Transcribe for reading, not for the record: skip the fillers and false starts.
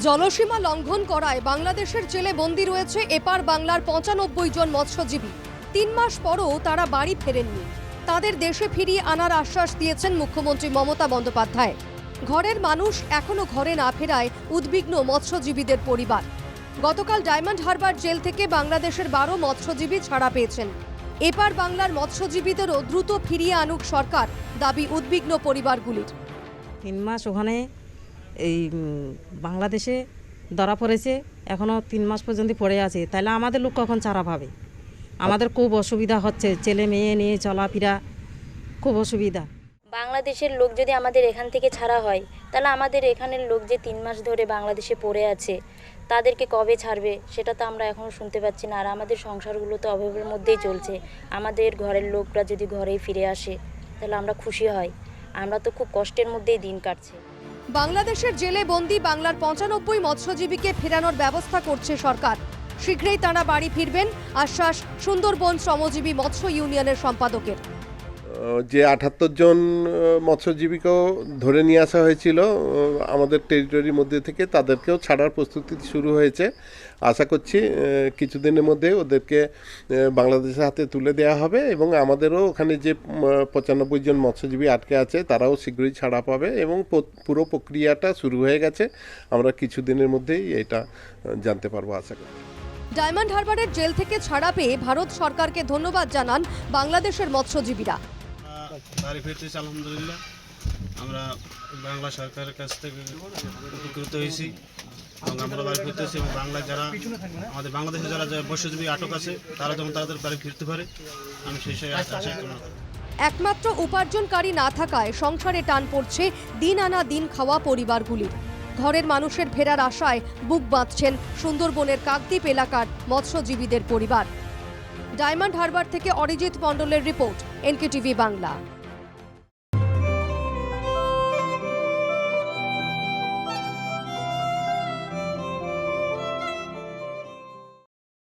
জলসীমা লঙ্ঘন করায় বাংলাদেশের জেলে বন্দী রয়েছে এপার বাংলার ৯৫ জন মৎস্যজীবী। ৩ মাস পরও তারা বাড়ি ফেরেননি। তাদের দেশে ফিরিয়ে আনার আশ্বাস দিয়েছেন মুখ্যমন্ত্রী মমতা বন্দ্যোপাধ্যায়। ঘরের মানুষ এখনো ঘরে না ফেরায় উদ্বিগ্ন মৎস্যজীবীদের পরিবার। গতকাল ডায়মন্ড হারবার জেল থেকে বাংলাদেশের ১২ মৎস্যজীবী ছাড়া পেয়েছেন। এপার বাংলার মৎস্যজীবীদেরও দ্রুত ফিরিয়ে আনুক সরকার, দাবি উদ্বিগ্ন পরিবারগুলির। ৩ মাস ওখানে এই বাংলাদেশে ধরা পড়েছে, এখনও ৩ মাস পর্যন্ত পড়ে আছে। তাহলে আমাদের লোক কখন ছাড়া পাবে? আমাদের খুব অসুবিধা হচ্ছে, ছেলে মেয়ে নিয়ে চলাফেরা খুব অসুবিধা। বাংলাদেশের লোক যদি আমাদের এখান থেকে ছাড়া হয়, তাহলে আমাদের এখানের লোক যে 3 মাস ধরে বাংলাদেশে পড়ে আছে, তাদেরকে কবে ছাড়বে সেটা তো আমরা এখনও শুনতে পাচ্ছি না। আর আমাদের সংসারগুলো তো অভাবের মধ্যেই চলছে। আমাদের ঘরের লোকরা যদি ঘরেই ফিরে আসে তাহলে আমরা খুশি হই। আমরা তো খুব কষ্টের মধ্যেই দিন কাটছে। বাংলাদেশের জেলে বন্দী বাংলার ৯৫ মৎস্যজীবীকে ফেরানোর ব্যবস্থা করছে সরকার। শীঘ্রই তারা বাড়ি ফিরবেন, আশ্বাস সুন্দরবন শ্রমজীবী মৎস্য ইউনিয়নের সম্পাদকের। যে ৭৮ জন মৎস্যজীবীকেও ধরে নিয়ে আসা হয়েছিল আমাদের টেরিটরির মধ্যে থেকে, তাদেরকেও ছাড়ার প্রস্তুতি শুরু হয়েছে। আশা করছি কিছুদিনের মধ্যে ওদেরকে বাংলাদেশের হাতে তুলে দেওয়া হবে এবং আমাদেরও ওখানে যে ৯৫ জন মৎস্যজীবী আটকে আছে তারাও শীঘ্রই ছাড়া পাবে এবং পুরো প্রক্রিয়াটা শুরু হয়ে গেছে। আমরা কিছুদিনের মধ্যেই এটা জানতে পারবো আশা করি। ডায়মন্ড হারবারের জেল থেকে ছাড়া পেয়ে ভারত সরকারকে ধন্যবাদ জানান বাংলাদেশের মৎস্যজীবীরা। বাড়ি ফিরতেছি আলহামদুলিল্লাহ। আমরা বাংলা সরকারের কাছ থেকে উপকৃত হয়েছি এবং আমরা বাড়ি ফিরতেছি এবং বাংলায় যারা আমাদের বাংলাদেশে যারা মৎস্যজীবী আটক আছে তারা যখন তাদের বাড়ি ফিরতে পারে, আমি সেই আশা করি। একমাত্র উপার্জনকারী না থাকায় সংসারে টান পড়ছে দিন আনা দিন খাওয়া পরিবারগুলির। ঘরের মানুষের ফেরার আশায় বুক বাঁধছেন সুন্দরবনের কাকদ্বীপ এলাকার মৎস্যজীবীদের পরিবার। ডায়মন্ড হারবার থেকে অরিজিৎ মণ্ডলের রিপোর্ট, এনকেটিভি বাংলা।